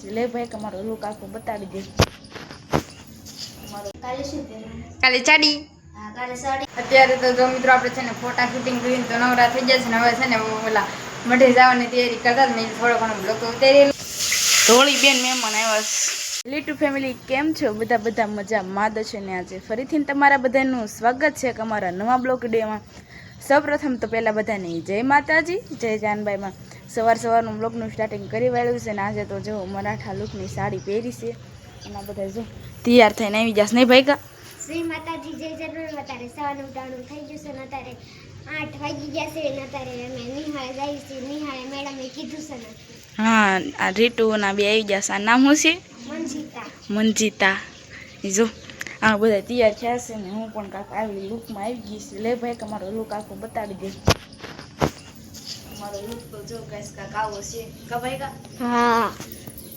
લે ભાઈ તમારો લુક આખો બતાવી દે કાલે ચાડી અત્યારે તો જો મિત્રો આપણે છે ને ફોટા શૂટિંગ કરીને તો નવરા થઈ જશે ને હવે છે ને ઓલા મઢે જવાની તૈયારી કરતા મેં થોડો ઘણો બ્લોગ ઉતારેલો ધોળી બેન મહેમાન આવ્યા લીટુ ફેમિલી કેમ છો બધા મજામાં છે ને આજે ફરીથી તમારા બધાનું સ્વાગત છે અમારા નવા બ્લોગ વિડીયોમાં સૌપ્રથમ તો પહેલાં બધાને જય માતાજી જય જાનબાઈમાં સવારનું બ્લોગનું સ્ટાર્ટિંગ કરી વાળ્યું છે ને આજે તો જો મરાઠા લુકની સાડી પહેરી છે અને બધા જો તૈયાર થઈને આવી જશે નહીં ભાઈ કા શ્રી માતાજી જય જાનબાઈ અત્યારે સવારનું ઉઠાણું થઈ ગયું છે ને અત્યારે 8 વાગી ગયા છે ને અત્યારે અમે નિહાળે જઈએ છીએ નિહાળે મેડમે કીધું છે ને હા આ રીટુના બે આવી જશે આ નામ શું છે મંજીતા જો આ બધા તૈયાર થયા છે ને હું પણ કાંક આવી લુકમાં આવી ગઈ છે લે ભાઈ તમારો લુક આખો બતાવી દે અમારો લુક તો જો કાંક આવો છે કા ભાઈ કા હા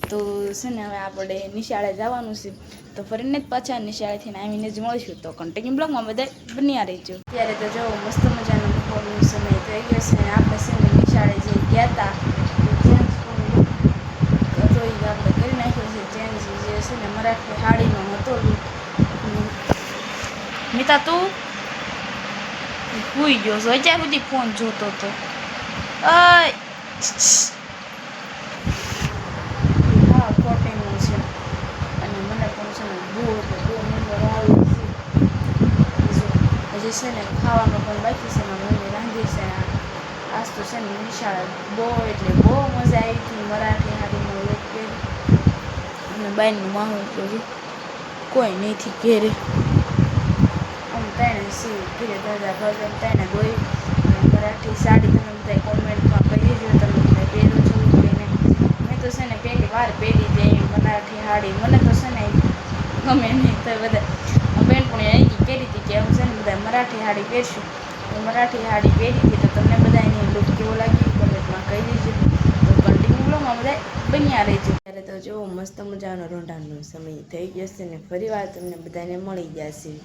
તો છે ને હવે આપણે નિશાળે જવાનું છે તો ફરીને જ પાછા નિશાળેથી આવીને જ મળીશું તો કન્ટિન્યુ બ્લોગમાં બધા બન્યા રહેજો ત્યારે તો જો મસ્ત મજાનો બપોરનો સમય થઈ ગયો છે આપણે છે ને નિશાળે જે ગયા હતા તો એ આપણે કરી નાખ્યો છે ચેન્જ જે છે ને મરાઠી સાડીનો હતો મિતા તું ભૂઈ ગયો છો અત્યાર સુધી ફોન જોતો હતો હા કોટિંગનું છે અને મને પણ છે ને બહુ નંબર આવે છે હજી છે ને ખાવાનું પણ બાકી છે ને મમ્મી રાંધી છે ને આજ તો છે ને નિશાળે બહુ એટલે બહુ મજા આવી હતી મરાઠી હાડીનો લોક પહેરી અને બાઈનું માહોલ તો કોઈ નહીંથી ઘેરે આમ તેને સી ઘેરે દાદા ભગવાન તેને દોઈ મરાઠી સાડી તમે બધા કોમેન્ટમાં કહી દેજો તમે બધા પહેરો છો કે નહીં મેં તો છે ને પહેલી વાર પહેરી હતી મરાઠી સાડી મને તો છે ને ગમે નહીં તો બધા બેન પણ એની કરી હતી કે હું છે ને બધા મરાઠી સાડી પહેરશું મરાઠી સાડી પહેરી હતી તો તમને બધા એની લુક કેવો લાગ્યું કોમેન્ટમાં કહી દેજો તો કન્ટિન્યુ બ્લોગમાં બધા બન્યા રહેજો ત્યારે તો જો મસ્ત મજાનો રોંઢાનો સમય થઈ ગયો છે ને ફરી વાર તમને બધાને મળી જશે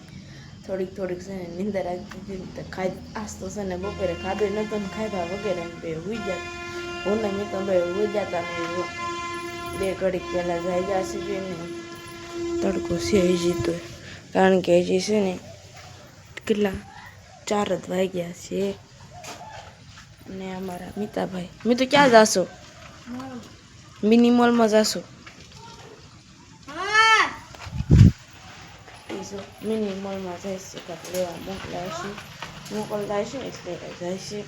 થોડીક છે ને નીંદર આવી તો આજ તો છે ને બપોરે ખાધું નહોતો ને ખાધા વગેરે બે હોઈ ગયા હું ને મેં તો ભાઈ હોઈ જતા ને બે ઘડીક પહેલાં જાય જશે જોઈને તડકો છે હજી તો કારણ કે હજી છે ને કેટલા 4 જ વાગ્યા છે અને અમારા મિતાભાઈ મેં તો ક્યાં જાશો મિની મોલમાં જાશો મિની મોલમાં જાય છે કાંક લેવા મોકલતા હશે એટલે જાય છે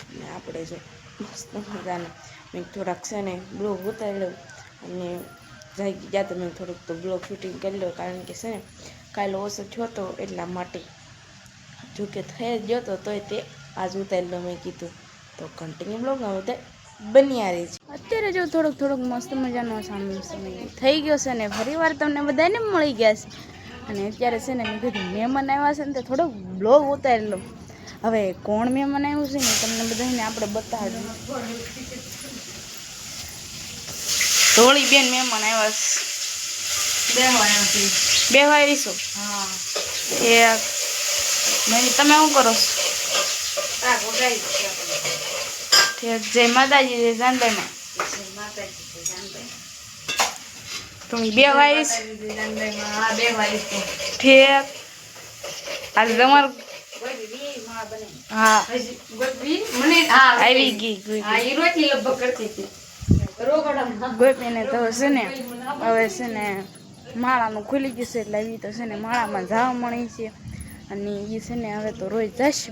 અને આપણે જો મસ્ત મજાના મેં થોડાક છે ને બ્લોગ ઉતારી લઉં અને જાગી ગયા તો મેં થોડુંક તો બ્લોગ શૂટિંગ કરી લો કારણ કે છે ને કાલે ઓછો થયો હતો એટલા માટે જોકે થઈ જ ગયો તોય તે આજ ઉતારી લો મેં કીધું તો કન્ટિન્યુ બ્લોગમાં બધા બન્યા રહે છે અત્યારે જો થોડોક મસ્ત મજાનો સમય થઈ ગયો છે ને ફરી વાર તમને બધાને મળી ગયા છે અને અત્યારે છે ને મેં કીધું મહેમાન આવ્યા છે ને તો થોડોક બ્લોગ ઉતારી લો હવે કોણ મહેમાન આવ્યું છે ને તમને બધાને આપણે બતાવીએ ધોળી બેન મહેમાન આવ્યા છે બે વાયરીશો હા એક મેં તમે શું કરો છો જય માતાજી જય જાનભાઈમાં તમે બે વાયરીશ ઠીક આજે તમારું હા આવી ગઈ ગોપીને તો છે ને હવે છે ને માળાનું ખુલી ગયું છે એટલે એવી તો છે ને માળામાં જવા મળી છે અને એ છે ને હવે તો રોજ જશે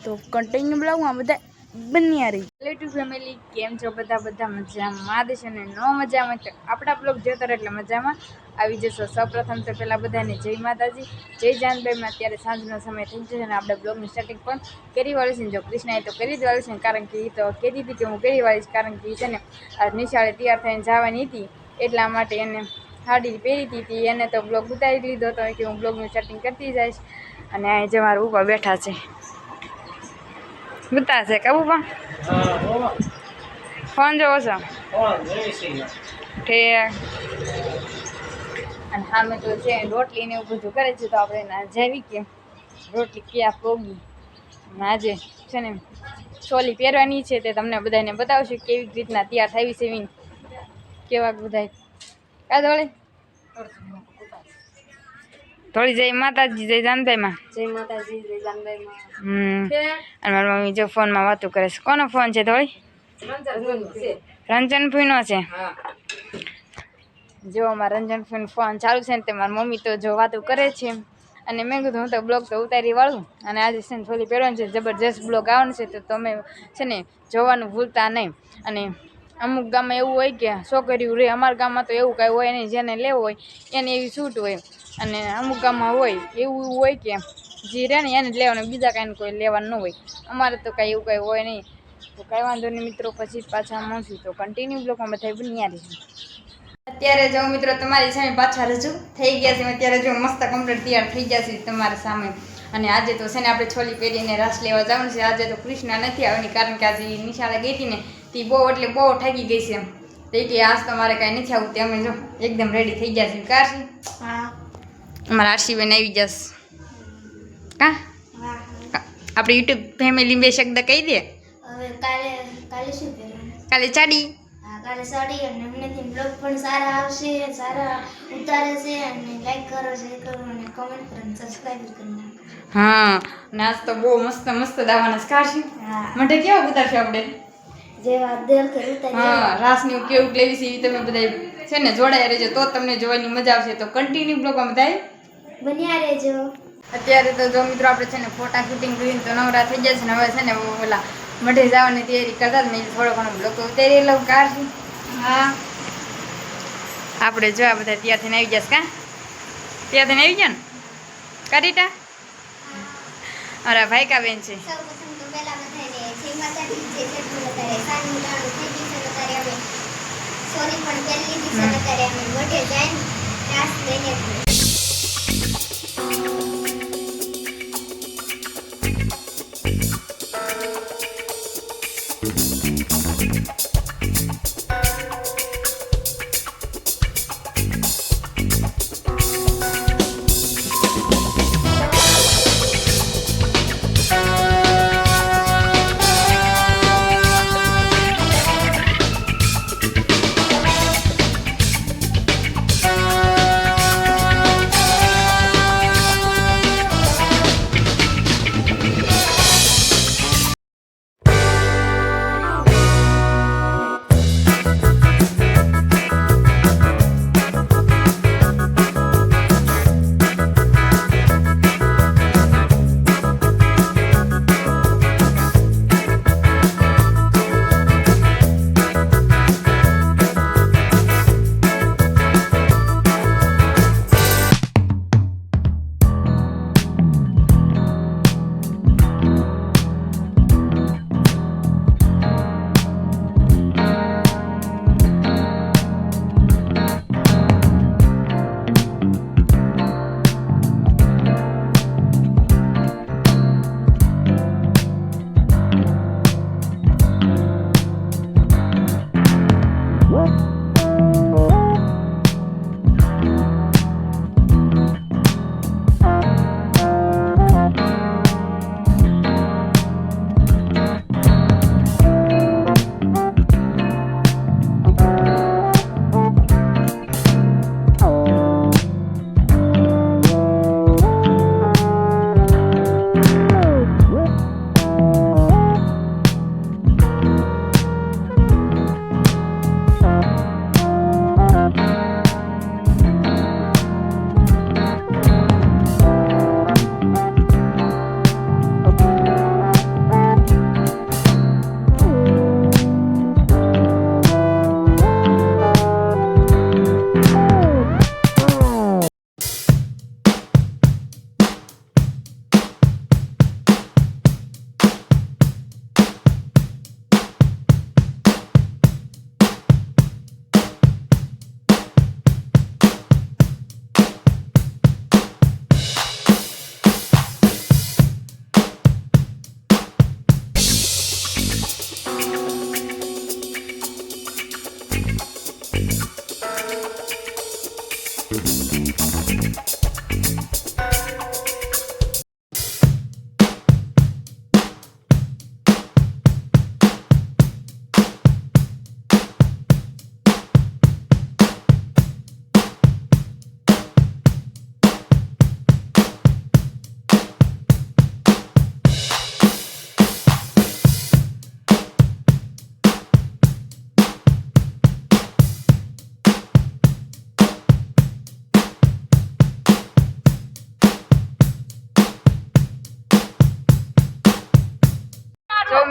તો કન્ટિન્યુ બ્લોગમાં બધા બન્યા રહી રિલેટિવ ફેમિલી કેમ છો બધા મજામાં છે ને ન મજામાં તો આપણા બ્લોગ જોતા એટલે મજામાં આવી જશો સૌપ્રથમ તો પહેલાં બધાને જય માતાજી જય જાનભાઈમાં અત્યારે સાંજનો સમય થઈ જશે અને આપણે બ્લોગની સ્ટાર્ટિંગ પણ કરી વાળી છે જો કૃષ્ણાએ તો કરી જ વાળી છે કારણ કે એ તો કહેતી હતી કે હું કરી વાળીશ કારણ કે એ છે ને આ નિશાળે તૈયાર થઈને જવાની હતી એટલા માટે એને સાડી પહેરી હતી એને તો બ્લોગ ઉતારી લીધો હતો કે હું બ્લોગનું સ્ટાર્ટિંગ કરતી જઈશ અને અહીં જે મારા ઉપર બેઠા છે બતાશે કબુ પણ ફોન જોવો છો ઠીક અને સામે તો છે રોટલી ને એવું બધું કરે છે તો આપણે ના જાવી કે રોટલી ક્યાં પોગી આજે છે ને ચોલી પહેરવાની છે તે તમને બધાને બતાવશું કેવી રીતના તૈયાર થઈ છે એવી કેવા બધાય કા ધોળી થોડી જય માતાજી જય જાનભાઈમાં જય માતાજી જય જાનભાઈમાં અને મારી મમ્મી જો ફોનમાં વાતો કરે છે કોનો ફોન છે થોડી રંજનભાઈનો છે જો અમારા રંજનભાઈનો ફોન ચાલુ છે ને તે મારી મમ્મી તો જો વાતો કરે છે અને મેં કીધું હું તો બ્લોગ તો ઉતારી વાળું અને આજે છે ને થોડી પહેરવાનું છે જબરજસ્ત બ્લોગ આવવાનું છે તો તમે છે ને જોવાનું ભૂલતા નહીં અને અમુક ગામમાં એવું હોય કે છોકરીઓ રે અમારા ગામમાં તો એવું કાંઈ હોય નહીં જેને લેવું હોય એને એવી છૂટ હોય અને અમુક ગામમાં હોય એવું હોય કે જે રહે ને એને જ લેવાનું બીજા કાંઈ કોઈ લેવાનું ન હોય અમારે તો કાંઈ એવું કાંઈ હોય નહીં તો કાંઈ વાંધો નહીં મિત્રો પછી પાછા મળશું તો કન્ટિન્યુ બ્લોગમાં બધા બન્યા રહીશું અત્યારે જો મિત્રો તમારી સામે પાછા રજૂ થઈ ગયા છે અત્યારે જો મસ્ત કમ્પ્લીટ તૈયાર થઈ ગયા છે તમારા સામે અને આજે તો છે ને આપણે છોલી પહેરીને રાસ લેવા જવાનું છે આજે તો કૃષ્ણા નથી આવવાની કારણ કે આજે નિશાળે ગઈ હતી ને તે બહુ એટલે બહુ થાકી ગઈ છે તો કે આજ તમારે કાંઈ નથી આવું તે અમે જો એકદમ રેડી થઈ ગયા છે કાશી હા અમારા આરસીબેન આવી જશે કા હા આપણે યુટ્યુબ ફેમિલી બે શબ્દ કહી દે હવે કાલે શું પહેરવાનું કાલે ચાડી હા કાલે સાડી અને એમનેથી બ્લોગ પણ સારા આવશે સારા ઉતારે છે અને લાઈક કરો શેર કરો અને કમેન્ટ કરો અને સબસ્ક્રાઇબ કરી નાખો હા અને આજ તો બહુ મસ્ત મસ્ત દાવાના છે કાશી હા માટે કેવા ઉતારશે આપણે જેવા દિલ કે ઉતારી હા રાસની કેવું લેવી છે એ તમે બધા છે ને જોડાયા રહેજો તો તમને જોવાની મજા આવશે તો કન્ટિન્યુ બ્લોગમાં બધા બન્યા રહેજો અત્યારે તો જો મિત્રો આપણે છે ને ફોટા શૂટિંગ કરીને તો નવરા થઈ જાય છે ને હવે છે ને ઓલા મઢે જવાની તૈયારી કરતા જ મેં થોડો ઘણો બ્લોગ ઉતારી લઉં કાઢી હા આપણે જો આ બધા ત્યાંથી આવી જશે કા ત્યાંથી આવી ગયા ને કરીટા અરે ભાઈ કા બેન છે સૌ પ્રથમ તો પહેલા બધાને જય માતાજી જય જગન્નાથ બધાને સાંજનું ટાણું થઈ ગયું છે અત્યારે અમે સોરી પણ પહેરી લીધી છે અત્યારે અમે મોઢે જઈને રાસ લઈને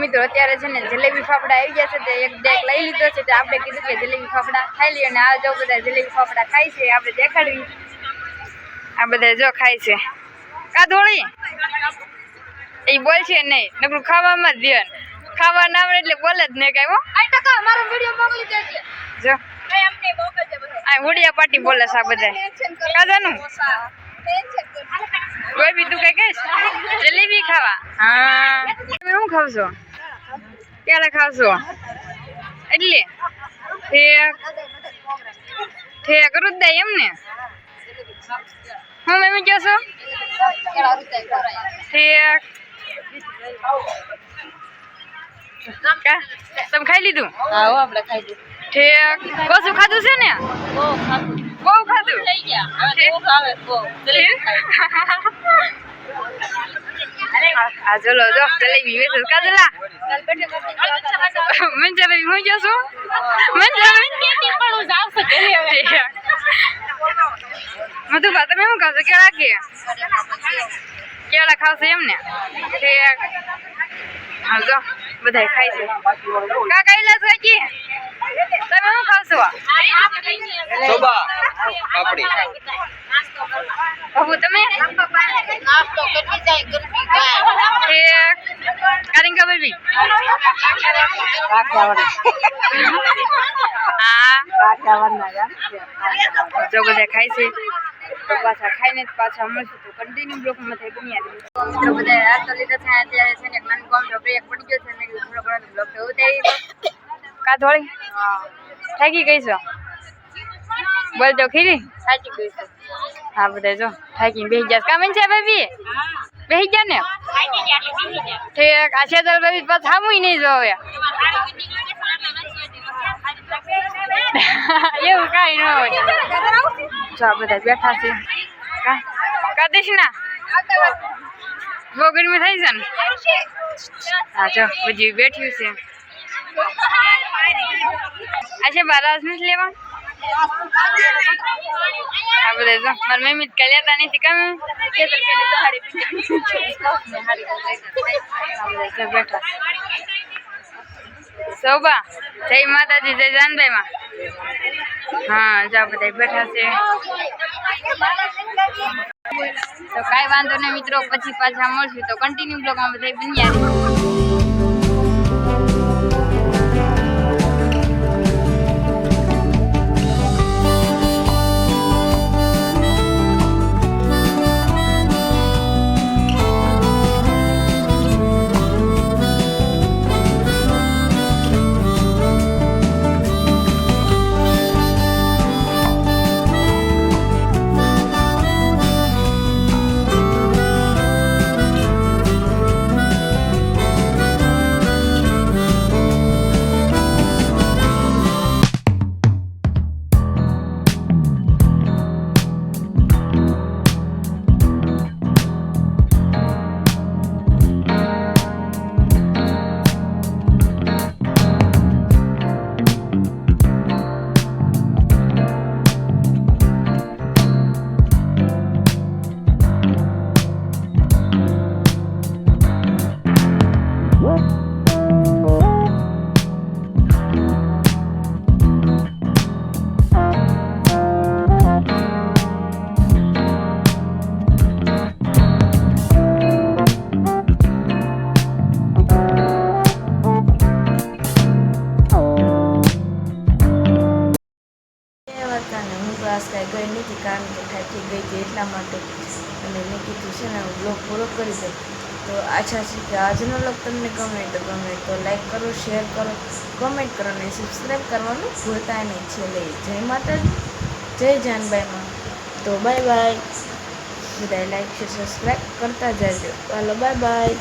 મિત્રો અત્યારે છે ને જલેબી ફાફડા આવી ગયા છે તે એક ડેક લઈ લીધો છે. તો આપણે કીધું કે જલેબી ફાફડા ખાઈ લઈએ અને આ જો બધા જલેબી ફાફડા ખાય છે આપણે દેખાડવી. આ બધા જો ખાય છે. કા ધોળી એ બોલ છે નહીં નકરું ખાવામાં જ ધ્યાન. ખાવા ના આવડે એટલે બોલે જ નહીં કઈ. હો 8% મારો વિડિયો મોકલી દેજે. જો આ ઉડિયા પાટી બોલે છે આ બધા. કાજાનું કોઈ બી તું કઈ કહીશ જલેબી ખાવા. હા તમે શું ખાવ છો? ક્યારે ખાવશો? એટલે ઠેક કરું જ દે એમ ને. હું મમ્મી કહો છો ઠેક તમે ખાઈ લીધું? હા આપણે ખાઈ લીધું. ઠેક કશું ખાધું છે ને? બહુ ખાધું. આ ચલો જો જલેબી વેચે કાજલા મંજા ભાઈ હું જો છું મધુભા તમે શું ખાવશો? કેળા કે કેળા ખાવશો એમ ને? હા જો બધા ખાય છે. કા કઈલા છો કે તમે શું ખાવશો? સોબા પાપડી. બાબુ તમે નાસ્તો કરી જાય ગરમી ગાય કારિંકા બેબી હા જો બધા ખાય છે. તો પાછા ખાઈને પાછા મળશું તો કન્ટિન્યુ બ્લોકમાં થઈ બન્યા મિત્રો બધા રાસ્તો લીધો છે. અત્યારે છે ને એક નાનું કામ બ્રેક પડી ગયો છે મેં કીધું થોડો ઘણો બ્લોક તો ઉતારી દો. કા ધોળી થાકી ગઈ છો? બોલ તો ખીરી સાચી ગઈ છે. હા બધા જો થાકીને બેસી ગયા. કામ છે બેબી બેસી ગયા ને? ઠીક આ શેતલ બેબી પાછું સામું નહીં જોવે એવું કાંઈ ન હોય. જો આ બધા બેઠા છે. કા દેશના બહુ ગરમી થઈ છે ને? હા જો બધી બેઠ્યું છે. આ છે બારાસ નથી લેવા? આ બધા જો મારી મમ્મી કઈ લેતા નથી. કમ બેઠા સૌબા જય માતાજી જય જાનભાઈ માં. હા જા બધા બેઠા છે. તો કાંઈ વાંધો નહીં મિત્રો પછી પાછા મળશું તો કન્ટિન્યુ બ્લોગમાં બધા બન્યા. ક્લાસ કાંઈ ગઈ નથી કારણ કે થાકી ગઈ હતી એટલા માટે. અને મેં કીધું છે ને હું બ્લોગ પૂરો કરી દઉં. તો આશા છે કે આજનો બ્લોગ તમને ગમે તો લાઈક કરો, શેર કરો, કોમેન્ટ કરો અને સબસ્ક્રાઈબ કરવાનું ભૂલતા નહીં. છેલ્લે જય માતાજી જય જાનબાઈમાં. તો બાય બાય. બધાએ લાઈક શેર સબસ્ક્રાઈબ કરતા જજો. ચાલો બાય બાય.